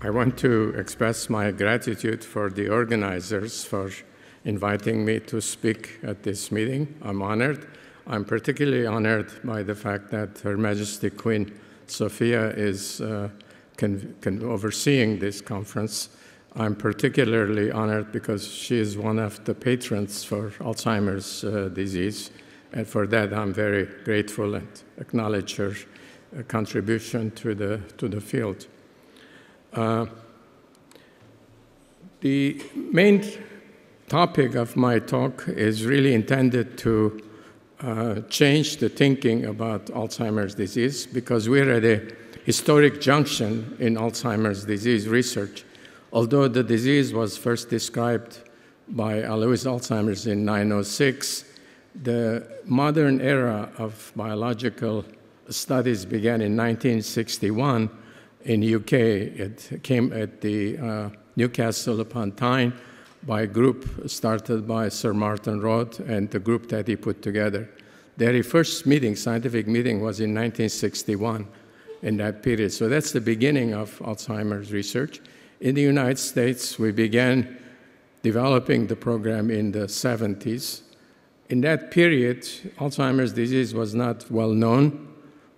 I want to express my gratitude for the organizers for inviting me to speak at this meeting. I'm honored. I'm particularly honored by the fact that Her Majesty Queen Sophia is overseeing this conference. I'm particularly honored because she is one of the patrons for Alzheimer's disease, and for that I'm very grateful and acknowledge her contribution to the field. The main topic of my talk is really intended to change the thinking about Alzheimer's disease, because we're at a historic junction in Alzheimer's disease research. Although the disease was first described by Alois Alzheimer's in 1906, the modern era of biological studies began in 1961 in UK. It came at the Newcastle upon Tyne by a group started by Sir Martin Rode and the group that he put together. Their very first meeting, scientific meeting, was in 1961 in that period. So that's the beginning of Alzheimer's research. In the United States, we began developing the program in the 70s. In that period, Alzheimer's disease was not well known.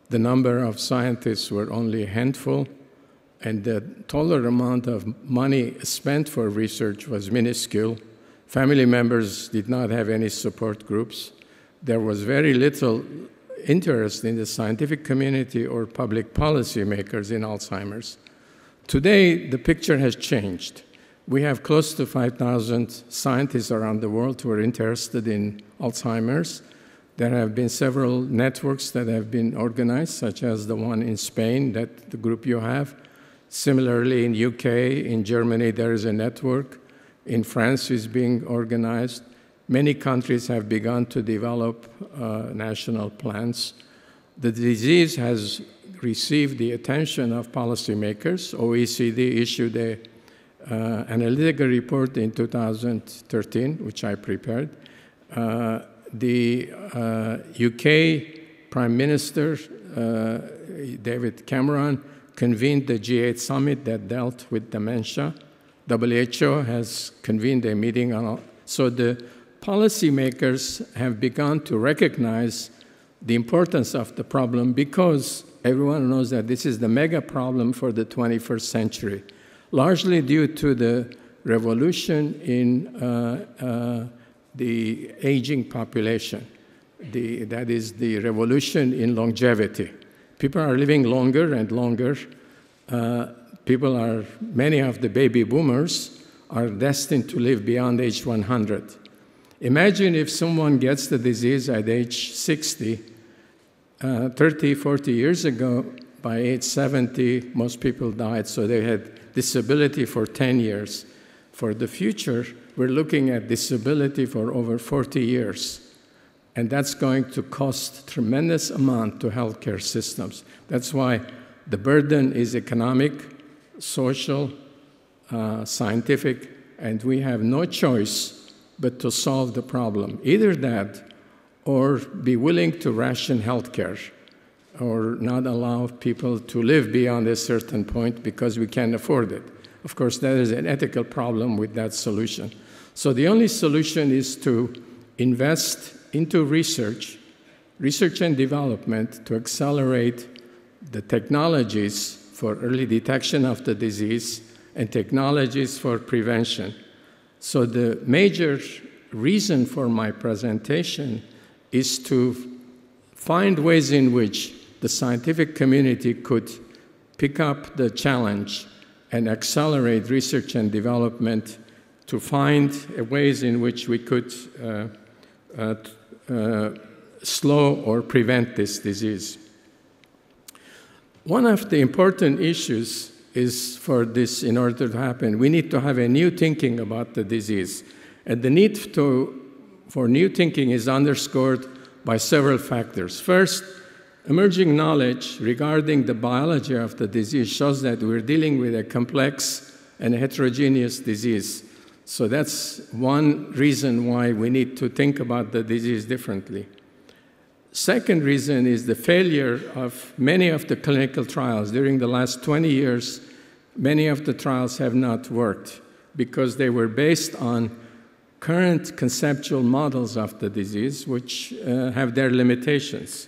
The number of scientists were only a handful, and the total amount of money spent for research was minuscule. Family members did not have any support groups. There was very little interest in the scientific community or public policy makers in Alzheimer's. Today, the picture has changed. We have close to 5,000 scientists around the world who are interested in Alzheimer's. There have been several networks that have been organized, such as the one in Spain, that the group you have. Similarly, in UK, in Germany, there is a network. In France, it's being organized. Many countries have begun to develop national plans. The disease has received the attention of policymakers. OECD issued an analytical report in 2013, which I prepared. The UK Prime Minister, David Cameron, convened the G8 summit that dealt with dementia. WHO has convened a meeting on. So the policymakers have begun to recognize the importance of the problem, because everyone knows that this is the mega problem for the 21st century, largely due to the revolution in the aging population. That is the revolution in longevity. People are living longer and longer. Many of the baby boomers are destined to live beyond age 100. Imagine if someone gets the disease at age 60, 30, 40 years ago, by age 70, most people died, so they had disability for 10 years. For the future, we're looking at disability for over 40 years, and that's going to cost tremendous amount to healthcare systems. That's why the burden is economic, social, scientific, and we have no choice but to solve the problem. Either that, or be willing to ration healthcare, or not allow people to live beyond a certain point because we can't afford it. Of course, there is an ethical problem with that solution. So the only solution is to invest into research and development to accelerate the technologies for early detection of the disease and technologies for prevention. So the major reason for my presentation is to find ways in which the scientific community could pick up the challenge and accelerate research and development to find ways in which we could slow or prevent this disease. One of the important issues is for this, in order to happen, we need to have a new thinking about the disease. And the need for new thinking is underscored by several factors. First, emerging knowledge regarding the biology of the disease shows that we're dealing with a complex and heterogeneous disease. So that's one reason why we need to think about the disease differently. Second reason is the failure of many of the clinical trials. During the last 20 years, many of the trials have not worked because they were based on current conceptual models of the disease, which have their limitations.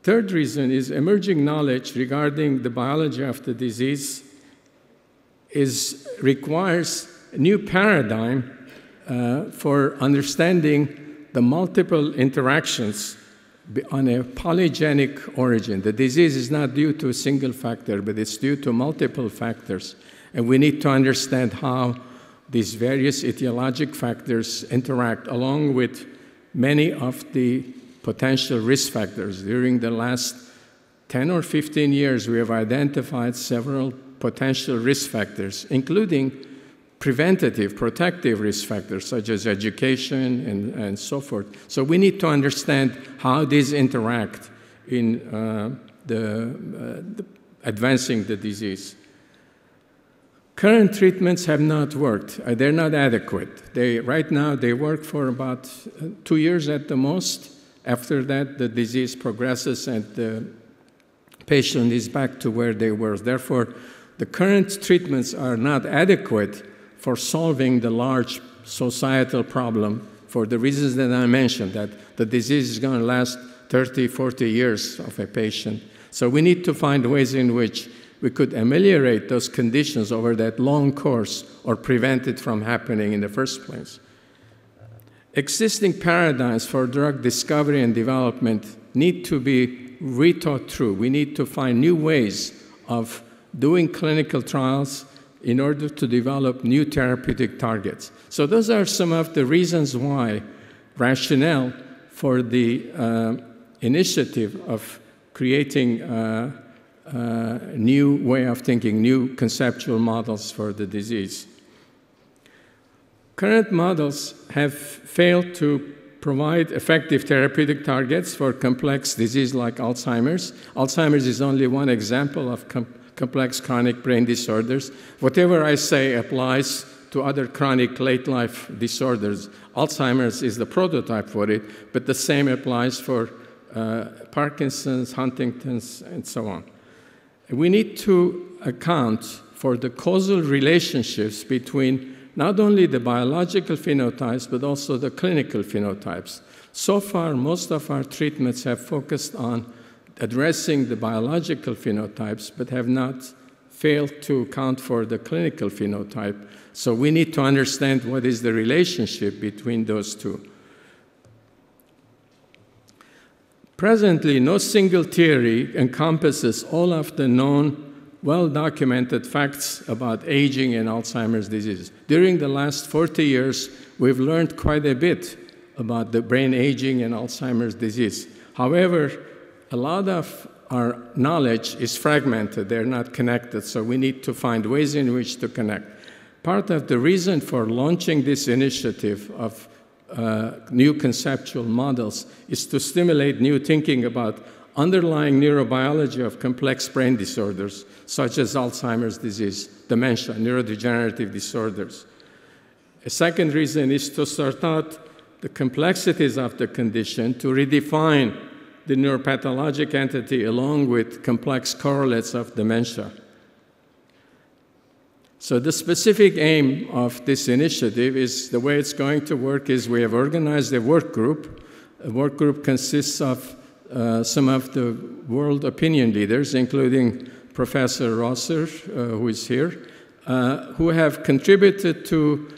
Third reason is emerging knowledge regarding the biology of the disease requires a new paradigm for understanding the multiple interactions on a polygenic origin. The disease is not due to a single factor, but it's due to multiple factors. And we need to understand how these various etiologic factors interact along with many of the potential risk factors. During the last 10 or 15 years, we have identified several potential risk factors, including preventative, protective risk factors, such as education and so forth. So we need to understand how these interact in advancing the disease. Current treatments have not worked. They're not adequate. Right now, they work for about 2 years at the most. After that, the disease progresses and the patient is back to where they were. Therefore, the current treatments are not adequate for solving the large societal problem for the reasons that I mentioned, that the disease is going to last 30, 40 years of a patient. So we need to find ways in which we could ameliorate those conditions over that long course or prevent it from happening in the first place. Existing paradigms for drug discovery and development need to be rethought through. We need to find new ways of doing clinical trials in order to develop new therapeutic targets. So those are some of the reasons why rationale for the initiative of creating a new way of thinking, new conceptual models for the disease. Current models have failed to provide effective therapeutic targets for complex disease like Alzheimer's. Alzheimer's is only one example of complex chronic brain disorders. Whatever I say applies to other chronic late-life disorders. Alzheimer's is the prototype for it, but the same applies for Parkinson's, Huntington's, and so on. We need to account for the causal relationships between not only the biological phenotypes, but also the clinical phenotypes. So far, most of our treatments have focused on addressing the biological phenotypes, but have not failed to account for the clinical phenotype. So we need to understand what is the relationship between those two. Presently, no single theory encompasses all of the known, well-documented facts about aging in Alzheimer's disease. During the last 40 years, we've learned quite a bit about the brain aging and Alzheimer's disease. However, a lot of our knowledge is fragmented. They're not connected, so we need to find ways in which to connect. Part of the reason for launching this initiative of new conceptual models is to stimulate new thinking about underlying neurobiology of complex brain disorders, such as Alzheimer's disease, dementia, neurodegenerative disorders. A second reason is to sort out the complexities of the condition, to redefine the neuropathologic entity along with complex correlates of dementia. So the specific aim of this initiative is, the way it's going to work is we have organized a work group. A work group consists of some of the world opinion leaders, including Professor Rosser, who is here, who have contributed to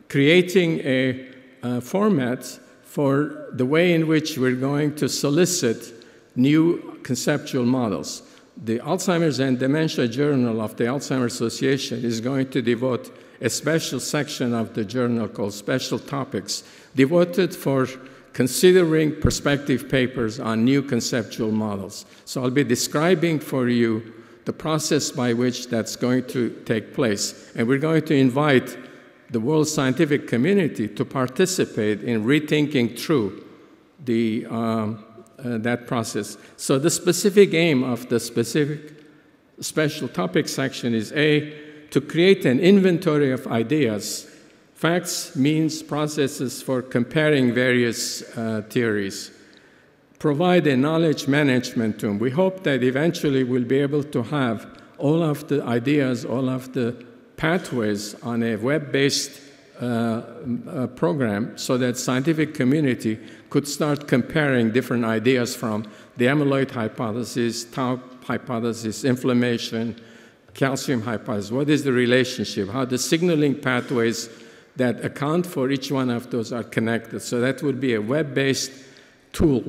creating a format for the way in which we're going to solicit new conceptual models. The Alzheimer's and Dementia Journal of the Alzheimer's Association is going to devote a special section of the journal called Special Topics, devoted for considering prospective papers on new conceptual models. So I'll be describing for you the process by which that's going to take place. And we're going to invite the world scientific community to participate in rethinking through that process. So the specific aim of the specific special topic section is A, to create an inventory of ideas, facts, means, processes for comparing various theories, provide a knowledge management tool. We hope that eventually we'll be able to have all of the ideas, all of the pathways on a web-based program so that scientific community could start comparing different ideas from the amyloid hypothesis, tau hypothesis, inflammation, calcium hypothesis. What is the relationship? How the signaling pathways that account for each one of those are connected. So that would be a web-based tool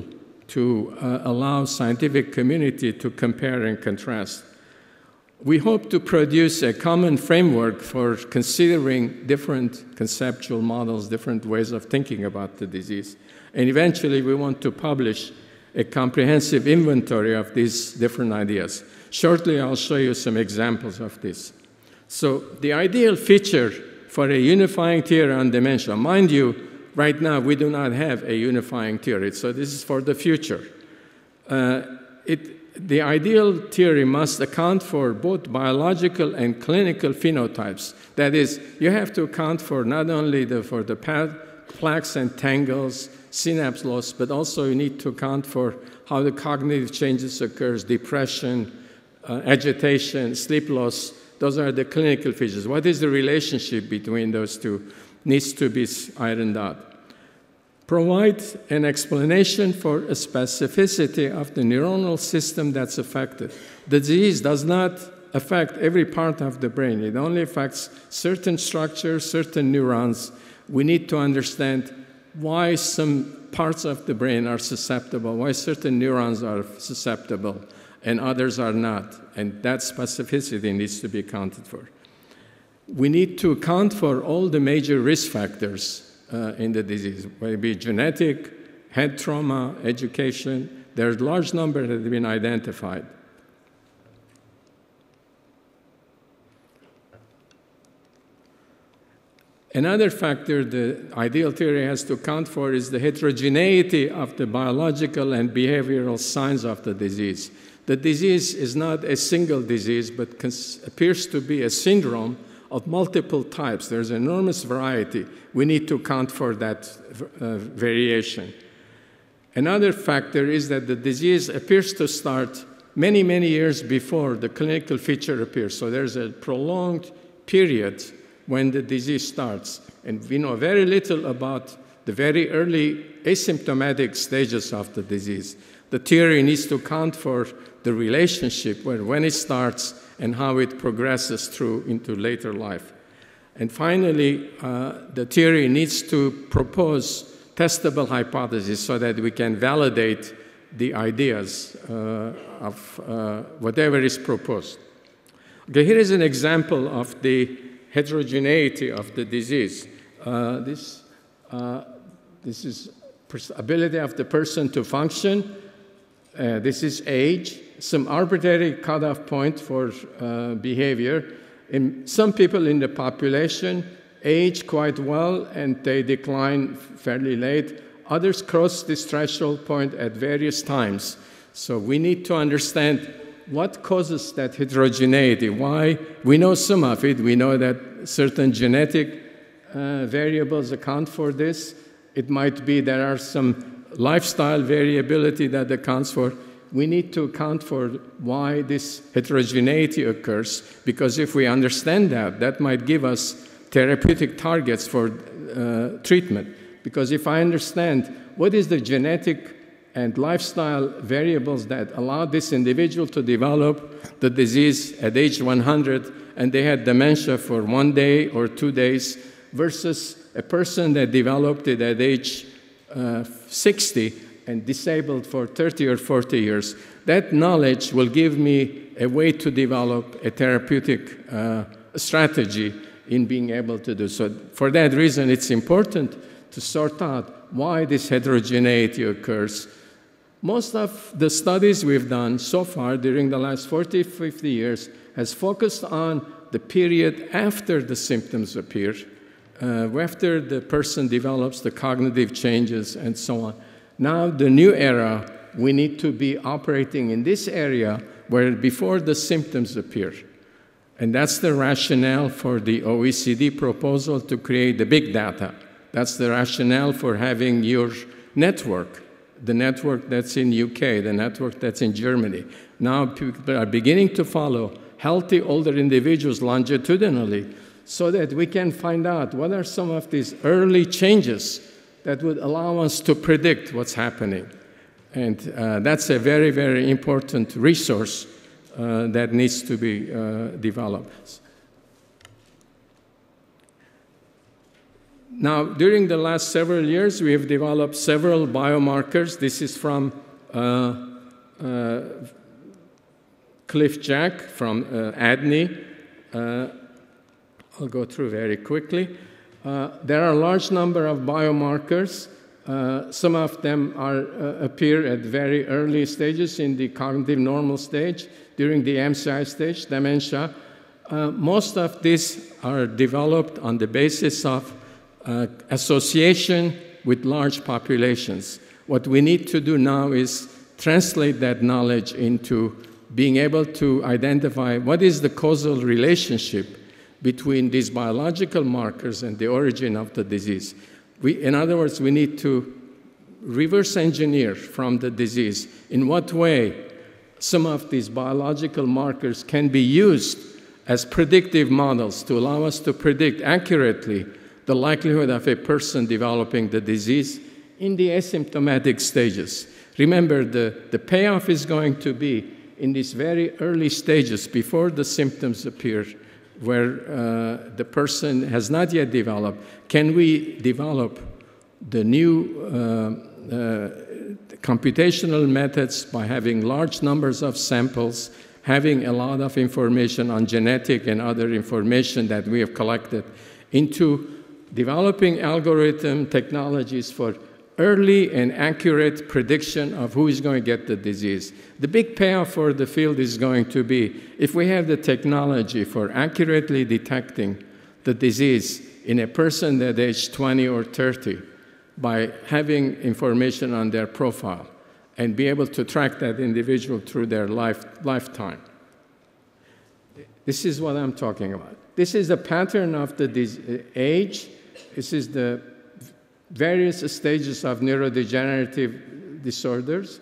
to allow scientific community to compare and contrast. We hope to produce a common framework for considering different conceptual models, different ways of thinking about the disease. And eventually, we want to publish a comprehensive inventory of these different ideas. Shortly, I'll show you some examples of this. So the ideal feature for a unifying theory on dementia, mind you, right now, we do not have a unifying theory, so this is for the future. The ideal theory must account for both biological and clinical phenotypes. That is, you have to account for not only for the plaques and tangles, synapse loss, but also you need to account for how the cognitive changes occurs, depression, agitation, sleep loss. Those are the clinical features. What is the relationship between those two? Needs to be ironed out. Provide an explanation for a specificity of the neuronal system that's affected. The disease does not affect every part of the brain. It only affects certain structures, certain neurons. We need to understand why some parts of the brain are susceptible, why certain neurons are susceptible, and others are not. And that specificity needs to be accounted for. We need to account for all the major risk factors in the disease, whether it be genetic, head trauma, education. There's a large number that have been identified. Another factor the ideal theory has to account for is the heterogeneity of the biological and behavioral signs of the disease. The disease is not a single disease, but appears to be a syndrome of multiple types. There's enormous variety. We need to account for that variation. Another factor is that the disease appears to start many, many years before the clinical feature appears. So there's a prolonged period when the disease starts. And we know very little about the very early asymptomatic stages of the disease. The theory needs to account for the relationship when it starts and how it progresses through into later life. And finally, the theory needs to propose testable hypotheses so that we can validate the ideas of whatever is proposed. Okay, here is an example of the heterogeneity of the disease. This is ability of the person to function. This is age, some arbitrary cutoff point for behavior. In some people in the population age quite well and they decline fairly late. Others cross this threshold point at various times. So we need to understand what causes that heterogeneity, why. We know some of it. We know that certain genetic variables account for this. It might be there are some lifestyle variability that accounts for. We need to account for why this heterogeneity occurs, because if we understand that, that might give us therapeutic targets for treatment. Because if I understand what is the genetic and lifestyle variables that allow this individual to develop the disease at age 100 and they had dementia for 1 day or 2 days versus a person that developed it at age 60 and disabled for 30 or 40 years, that knowledge will give me a way to develop a therapeutic strategy in being able to do so. For that reason, it's important to sort out why this heterogeneity occurs. Most of the studies we've done so far during the last 40, 50 years has focused on the period after the symptoms appear, after the person develops the cognitive changes and so on. Now, the new era, we need to be operating in this area where before the symptoms appear. And that's the rationale for the OECD proposal to create the big data. That's the rationale for having your network, the network that's in UK, the network that's in Germany. Now people are beginning to follow healthy older individuals longitudinally so that we can find out what are some of these early changes that would allow us to predict what's happening. And that's a very, very important resource that needs to be developed. Now, during the last several years, we have developed several biomarkers. This is from Cliff Jack from ADNI. I'll go through very quickly. There are a large number of biomarkers. Some of them appear at very early stages in the cognitive normal stage, during the MCI stage, dementia. Most of these are developed on the basis of association with large populations. What we need to do now is translate that knowledge into being able to identify what is the causal relationship between these biological markers and the origin of the disease. In other words, we need to reverse engineer from the disease in what way some of these biological markers can be used as predictive models to allow us to predict accurately the likelihood of a person developing the disease in the asymptomatic stages. Remember, the payoff is going to be in these very early stages before the symptoms appear, where the person has not yet developed. Can we develop the new computational methods by having large numbers of samples, having a lot of information on genetic and other information that we have collected, into developing algorithm technologies for early and accurate prediction of who is going to get the disease. The big payoff for the field is going to be if we have the technology for accurately detecting the disease in a person at age 20 or 30 by having information on their profile and be able to track that individual through their lifetime. This is what I'm talking about. This is the pattern of the age. This is the various stages of neurodegenerative disorders.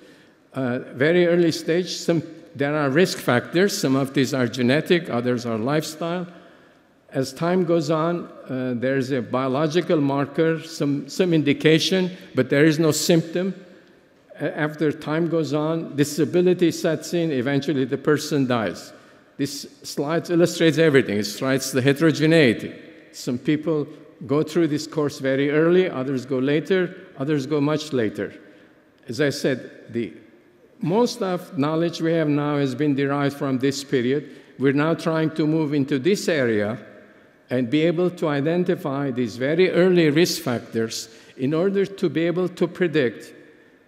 Very early stage, there are risk factors. Some of these are genetic, others are lifestyle. As time goes on, there's a biological marker, some indication, but there is no symptom. After time goes on, disability sets in, eventually the person dies. This slide illustrates everything. It illustrates the heterogeneity. Some people go through this course very early, others go later, others go much later. As I said, most of knowledge we have now has been derived from this period. We're now trying to move into this area and be able to identify these very early risk factors in order to be able to predict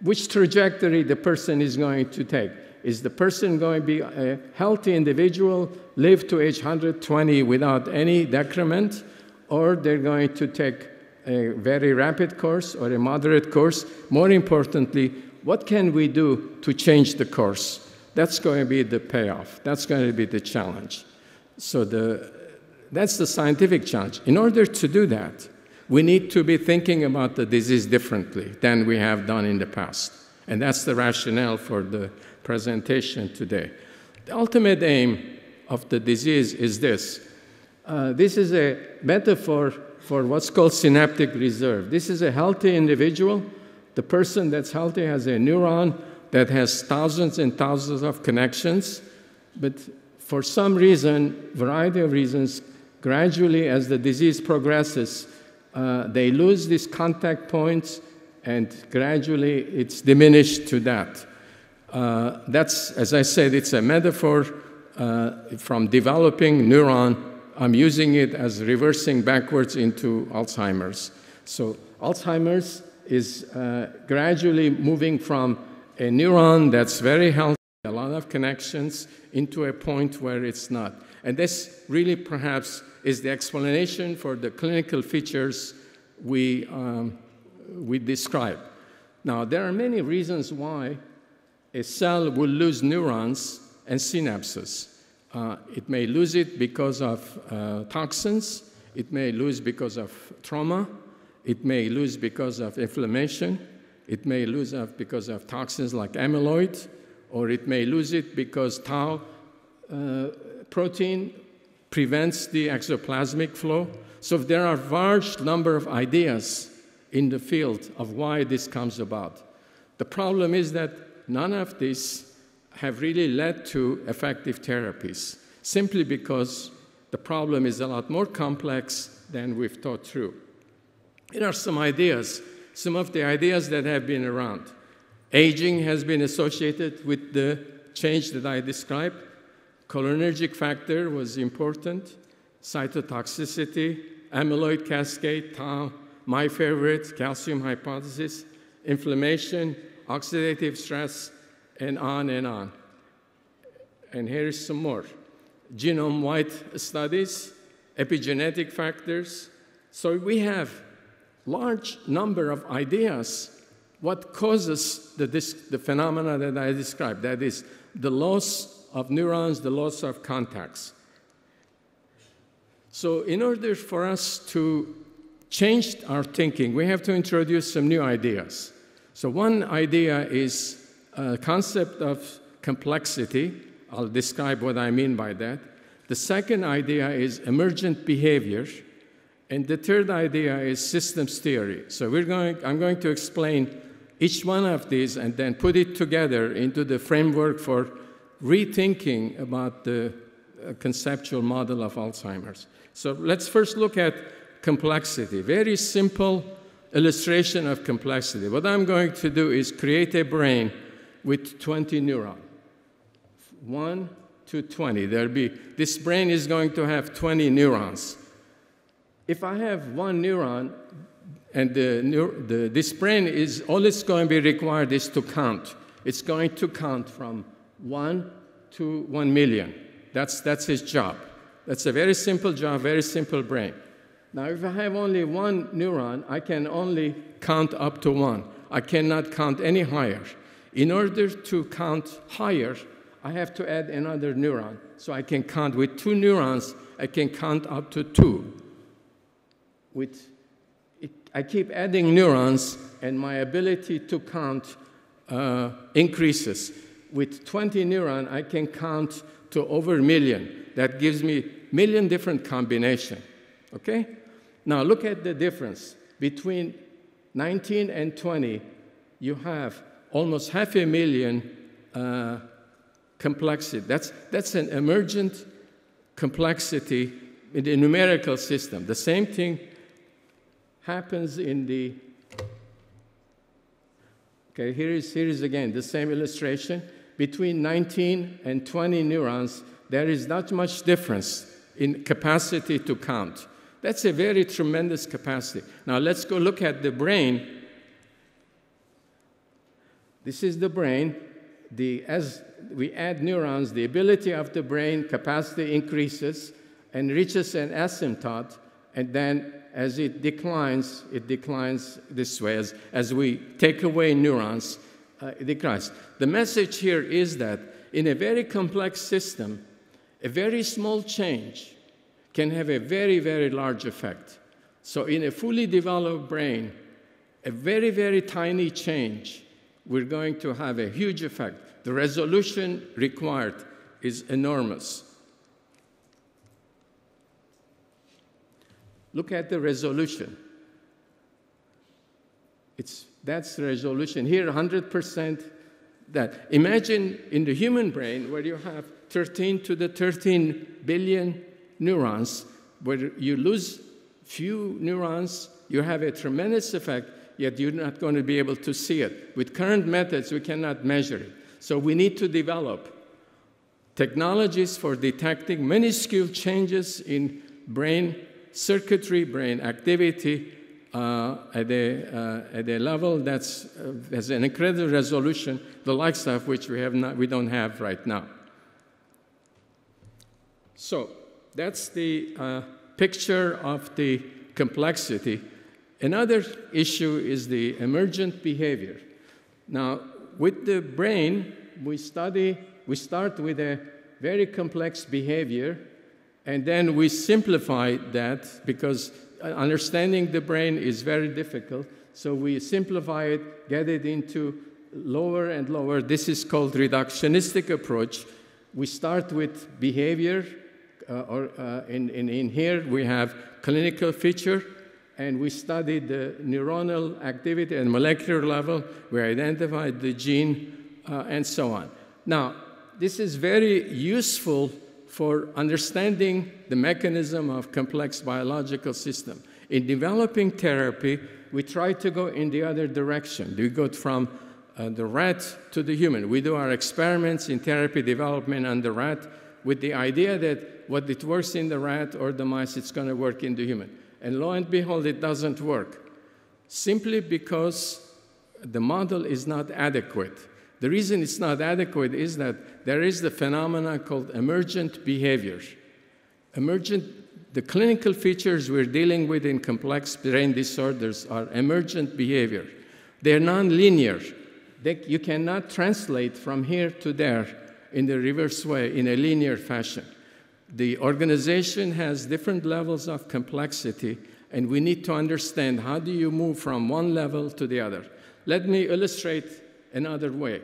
which trajectory the person is going to take. Is the person going to be a healthy individual, live to age 120 without any decrement, or they're going to take a very rapid course or a moderate course? More importantly, what can we do to change the course? That's going to be the payoff. That's going to be the challenge. So that's the scientific challenge. In order to do that, we need to be thinking about the disease differently than we have done in the past. And that's the rationale for the presentation today. The ultimate aim of the disease is this. This is a metaphor for what's called synaptic reserve. This is a healthy individual. The person that's healthy has a neuron that has thousands and thousands of connections, but for some reason, variety of reasons, gradually as the disease progresses, they lose these contact points, and gradually it's diminished to that. That's, as I said, it's a metaphor from developing neuron. I'm using it as reversing backwards into Alzheimer's. So Alzheimer's is gradually moving from a neuron that's very healthy, a lot of connections, into a point where it's not. And this really perhaps is the explanation for the clinical features we describe. Now, there are many reasons why a cell will lose neurons and synapses. It may lose it because of toxins. It may lose because of trauma. It may lose because of inflammation. It may lose because of toxins like amyloid, or it may lose it because tau protein prevents the exoplasmic flow. So there are a large number of ideas in the field of why this comes about. The problem is that none of these have really led to effective therapies, simply because the problem is a lot more complex than we've thought through. Here are some ideas, some of the ideas that have been around. Aging has been associated with the change that I described. Cholinergic factor was important, cytotoxicity, amyloid cascade, tau, my favorite, calcium hypothesis, inflammation, oxidative stress, and on and on. And here's some more. Genome-wide studies, epigenetic factors. So we have large number of ideas what causes the phenomena that I described, that is the loss of neurons, the loss of contacts. So in order for us to change our thinking, we have to introduce some new ideas. So one idea is a concept of complexity. I'll describe what I mean by that. The second idea is emergent behavior. And the third idea is systems theory. So I'm going to explain each one of these and then put it together into the framework for rethinking about the conceptual model of Alzheimer's. So let's first look at complexity. Very simple illustration of complexity. What I'm going to do is create a brain with 20 neurons. 1 to 20. This brain is going to have 20 neurons. If I have one neuron, and this brain is, all it's going to be required is to count. It's going to count from 1 to 1 million. That's his job. That's a very simple job, very simple brain. Now, if I have only one neuron, I can only count up to 1. I cannot count any higher. In order to count higher, I have to add another neuron. So I can count with 2 neurons, I can count up to 2. I keep adding neurons, and my ability to count increases. With 20 neurons, I can count to over 1 million. That gives me 1 million different combinations, okay? Now, look at the difference. Between 19 and 20, you have almost 500,000 complexity. That's an emergent complexity in the numerical system. The same thing happens in the, okay, here is again the same illustration. Between 19 and 20 neurons, there is not much difference in capacity to count. That's a very tremendous capacity. Now let's go look at the brain. This is the brain. As we add neurons, the ability of the brain capacity increases and reaches an asymptote, and then as it declines this way. As we take away neurons, it declines. The message here is that in a very complex system, a very small change can have a very, very large effect. So in a fully developed brain, a very, very tiny change, we're going to have a huge effect. The resolution required is enormous. Look at the resolution. That's the resolution. Here, 100% that. Imagine in the human brain where you have 13 to the 13 billion neurons, where you lose few neurons, you have a tremendous effect, yet you're not going to be able to see it. With current methods, we cannot measure it. So we need to develop technologies for detecting minuscule changes in brain circuitry, brain activity at a level that has an incredible resolution, the likes of which we don't have right now. So that's the picture of the complexity. Another issue is the emergent behavior. Now, with the brain, we start with a very complex behavior, and then we simplify that because understanding the brain is very difficult. So we simplify it, get it into lower and lower. This is called reductionistic approach. We start with behavior, in here we have clinical feature, and we studied the neuronal activity at molecular level. We identified the gene, and so on. Now, this is very useful for understanding the mechanism of complex biological system. In developing therapy, we try to go in the other direction. We go from the rat to the human. We do our experiments in therapy development on the rat with the idea that what it works in the rat or the mice, it's going to work in the human. And lo and behold, it doesn't work, simply because the model is not adequate. The reason it's not adequate is that there is the phenomenon called emergent behavior. The clinical features we're dealing with in complex brain disorders are emergent behavior. They're nonlinear. You cannot translate from here to there in the reverse way, in a linear fashion. The organization has different levels of complexity, and we need to understand how do you move from one level to the other. Let me illustrate another way.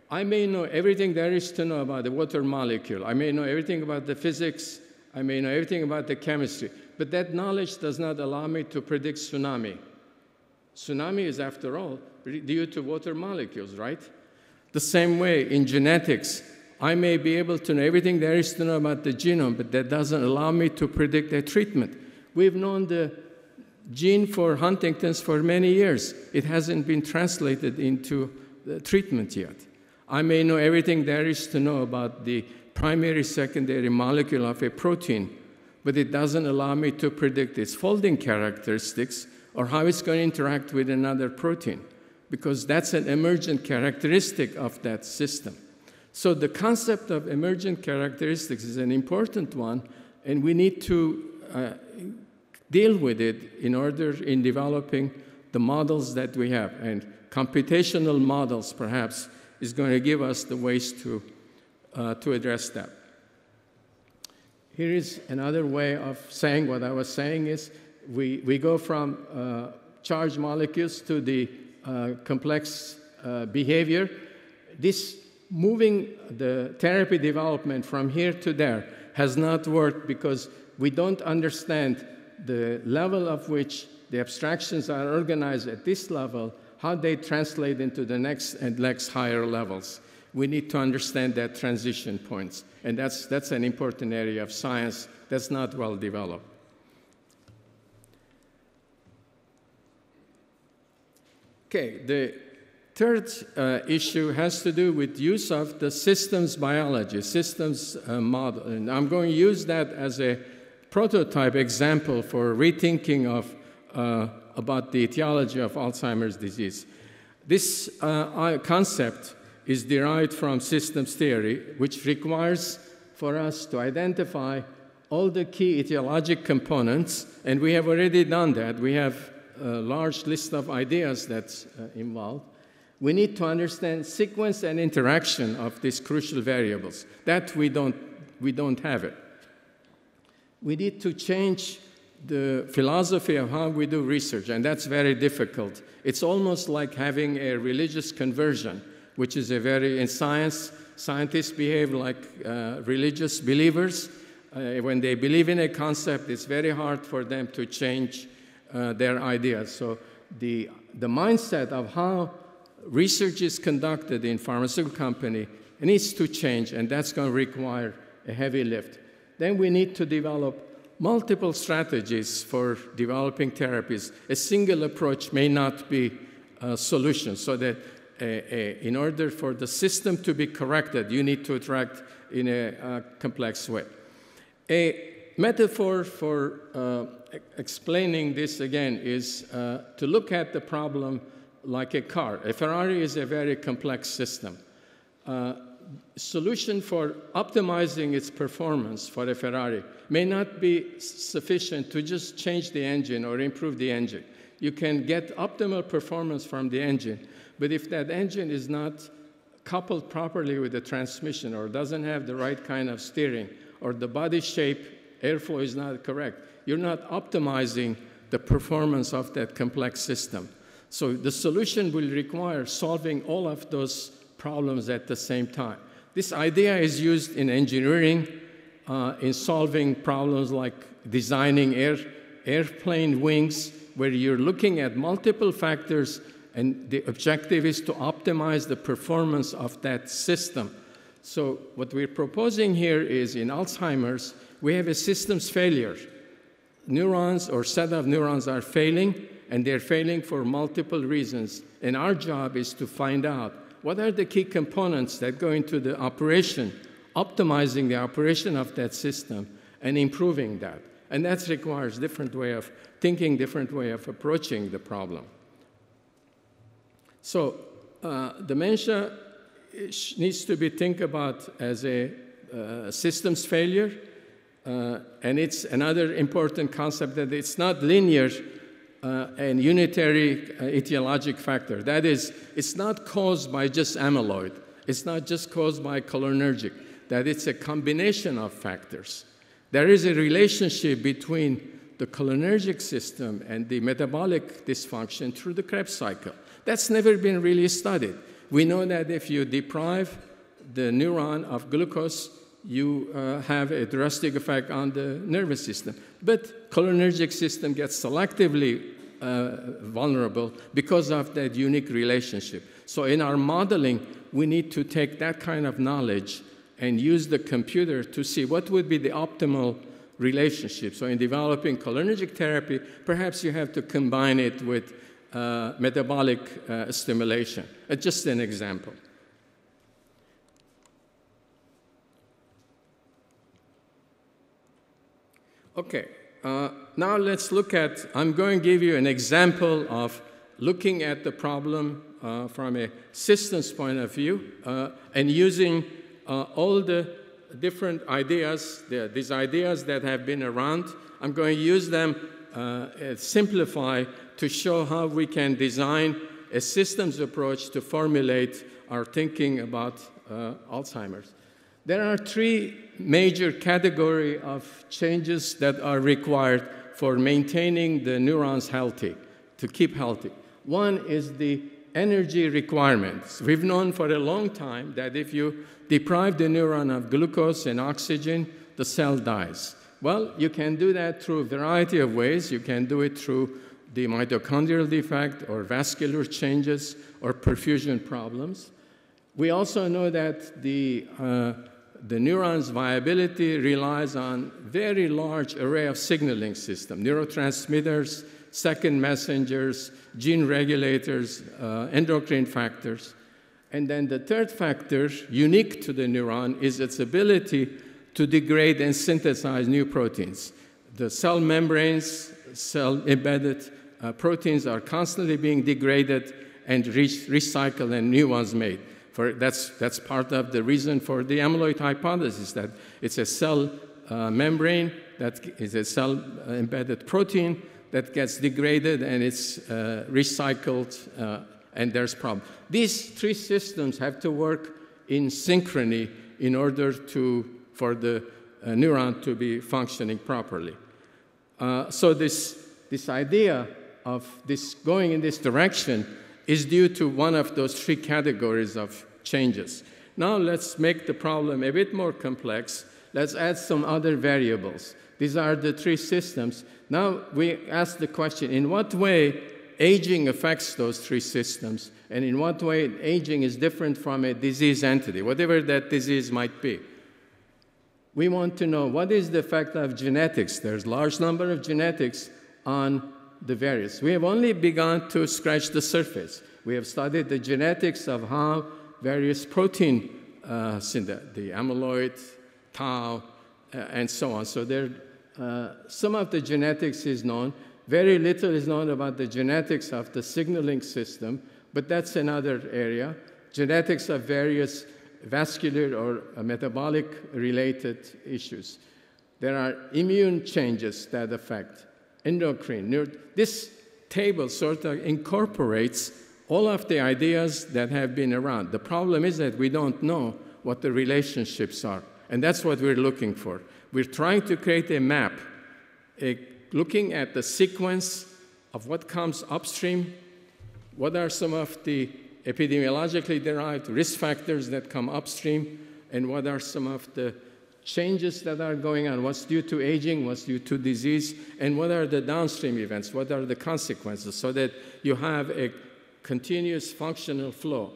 I may know everything there is to know about the water molecule. I may know everything about the physics. I may know everything about the chemistry. But that knowledge does not allow me to predict tsunami. Tsunami is, after all, due to water molecules, right? The same way in genetics, I may be able to know everything there is to know about the genome, but that doesn't allow me to predict a treatment. We've known the gene for Huntington's for many years. It hasn't been translated into the treatment yet. I may know everything there is to know about the primary, secondary molecule of a protein, but it doesn't allow me to predict its folding characteristics or how it's going to interact with another protein, because that's an emergent characteristic of that system. So the concept of emergent characteristics is an important one, and we need to deal with it in developing the models that we have. And computational models, perhaps, is going to give us the ways to address that. Here is another way of saying what I was saying is we go from charged molecules to the complex behavior. This moving the therapy development from here to there has not worked because we don't understand the level of which the abstractions are organized at this level, how they translate into the next and next higher levels. We need to understand that transition points, and that's an important area of science that's not well developed. Okay, the third issue has to do with use of the systems biology, systems model, and I'm going to use that as a prototype example for rethinking of about the etiology of Alzheimer's disease. This concept is derived from systems theory, which requires for us to identify all the key etiologic components, and we have already done that. We have a large list of ideas that's involved. We need to understand sequence and interaction of these crucial variables. That we don't have it. We need to change the philosophy of how we do research, and that's very difficult. It's almost like having a religious conversion, which is in science, scientists behave like religious believers. When they believe in a concept, it's very hard for them to change their ideas. So the mindset of how research is conducted in pharmaceutical company needs to change, and that's going to require a heavy lift. Then we need to develop multiple strategies for developing therapies. A single approach may not be a solution, so that in order for the system to be corrected, you need to interact in a complex way. A metaphor for explaining this again is to look at the problem like a car. A Ferrari is a very complex system. Solution for optimizing its performance for a Ferrari may not be sufficient to just change the engine or improve the engine. You can get optimal performance from the engine, but if that engine is not coupled properly with the transmission or doesn't have the right kind of steering or the body shape, airflow is not correct, you're not optimizing the performance of that complex system. So the solution will require solving all of those problems at the same time. This idea is used in engineering in solving problems like designing airplane wings, where you're looking at multiple factors, and the objective is to optimize the performance of that system. So what we're proposing here is in Alzheimer's, we have a systems failure. Neurons or set of neurons are failing, and they're failing for multiple reasons. And our job is to find out what are the key components that go into the operation, optimizing the operation of that system and improving that. And that requires different way of thinking, different way of approaching the problem. So dementia needs to be think about as a systems failure. And it's another important concept that it's not linear and unitary etiologic factor. That is, it's not caused by just amyloid. It's not just caused by cholinergic. That it's a combination of factors. There is a relationship between the cholinergic system and the metabolic dysfunction through the Krebs cycle. That's never been really studied. We know that if you deprive the neuron of glucose, you have a drastic effect on the nervous system. But cholinergic system gets selectively vulnerable because of that unique relationship. So in our modeling, we need to take that kind of knowledge and use the computer to see what would be the optimal relationship. So in developing cholinergic therapy, perhaps you have to combine it with metabolic stimulation. Just an example. Okay, now let's look at, I'm going to give you an example of looking at the problem from a systems point of view and using all the different ideas, these ideas that have been around. I'm going to use them, simplify, to show how we can design a systems approach to formulate our thinking about Alzheimer's. There are three major categories of changes that are required for maintaining the neurons healthy, to keep healthy. One is the energy requirements. We've known for a long time that if you deprive the neuron of glucose and oxygen, the cell dies. Well, you can do that through a variety of ways. You can do it through the mitochondrial defect or vascular changes or perfusion problems. We also know that the neuron's viability relies on very large array of signaling system, neurotransmitters, second messengers, gene regulators, endocrine factors. And then the third factor, unique to the neuron, is its ability to degrade and synthesize new proteins. The cell membranes, cell-embedded proteins are constantly being degraded and recycled and new ones made. That's part of the reason for the amyloid hypothesis, that it's a cell membrane that is a cell-embedded protein that gets degraded and it's recycled, and there's problem. These three systems have to work in synchrony in order for the neuron to be functioning properly. So this idea of this going in this direction is due to one of those three categories of changes. Now let's make the problem a bit more complex. Let's add some other variables. These are the three systems. Now we ask the question, in what way aging affects those three systems, and in what way aging is different from a disease entity, whatever that disease might be. We want to know what is the effect of genetics. There's a large number of genetics on the various. We have only begun to scratch the surface. We have studied the genetics of how various protein, the amyloid, tau, and so on. So some of the genetics is known. Very little is known about the genetics of the signaling system, but that's another area. Genetics of various vascular or metabolic-related issues. There are immune changes that affect endocrine. This table sort of incorporates all of the ideas that have been around. The problem is that we don't know what the relationships are, and that's what we're looking for. We're trying to create a map, looking at the sequence of what comes upstream, what are some of the epidemiologically derived risk factors that come upstream, and what are some of the changes that are going on, what's due to aging, what's due to disease, and what are the downstream events, what are the consequences, so that you have a continuous functional flow.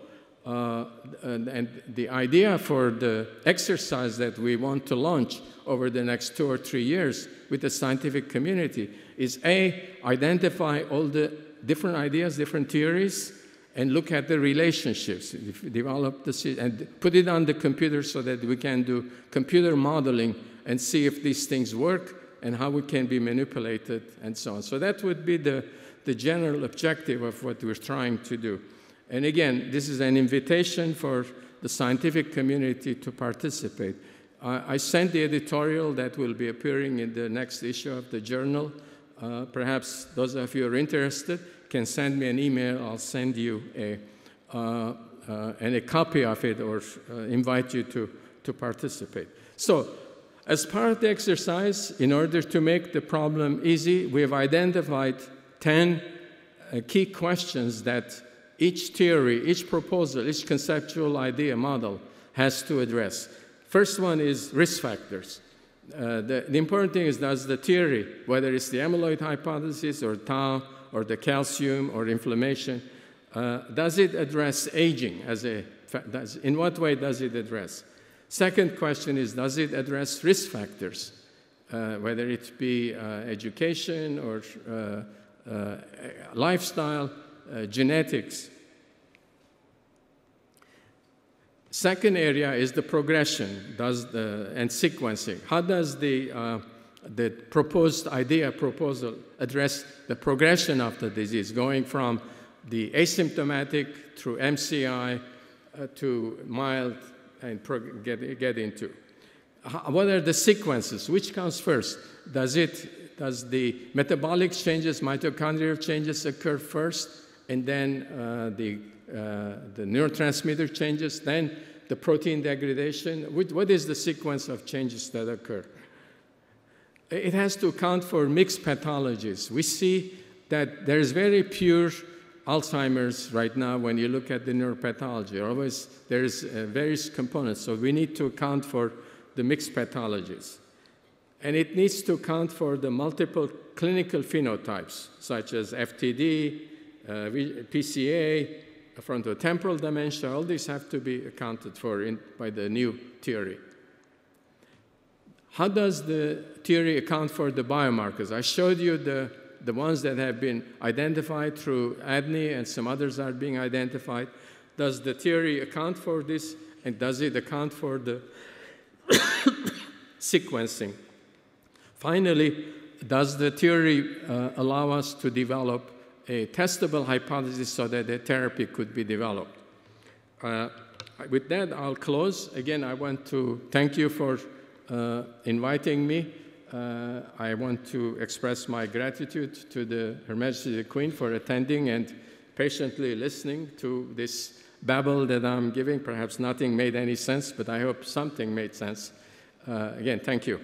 And the idea for the exercise that we want to launch over the next 2 or 3 years with the scientific community is identify all the different ideas, different theories, and look at the relationships, develop and put it on the computer so that we can do computer modeling and see if these things work and how we can be manipulated and so on. So that would be the general objective of what we're trying to do. And again, this is an invitation for the scientific community to participate. I sent the editorial that will be appearing in the next issue of the journal. Perhaps those of you who are interested can send me an email. I'll send you a copy of it or invite you to participate. So as part of the exercise, in order to make the problem easy, we have identified 10 key questions that each theory, each proposal, each conceptual idea model has to address. First one is risk factors. The important thing is, does the theory, whether it's the amyloid hypothesis or tau or the calcium or inflammation, does it address aging in what way does it address? Second question is, does it address risk factors, whether it be education or lifestyle, genetics. Second area is the progression and sequencing. How does the proposed proposal address the progression of the disease, going from the asymptomatic through MCI to mild and get into? What are the sequences? Which comes first? Does the metabolic changes, mitochondrial changes occur first, and then the neurotransmitter changes, then the protein degradation? What is the sequence of changes that occur? It has to account for mixed pathologies. We see that there is very pure Alzheimer's right now when you look at the neuropathology. Always there's various components, so we need to account for the mixed pathologies. And it needs to account for the multiple clinical phenotypes, such as FTD, PCA, frontotemporal dementia. All these have to be accounted for by the new theory. How does the theory account for the biomarkers? I showed you the ones that have been identified through ADNI, and some others are being identified. Does the theory account for this, and does it account for the sequencing? Finally, does the theory allow us to develop a testable hypothesis so that a therapy could be developed? With that, I'll close. Again, I want to thank you for inviting me. I want to express my gratitude to Her Majesty the Queen for attending and patiently listening to this babble that I'm giving. Perhaps nothing made any sense, but I hope something made sense. Again, thank you.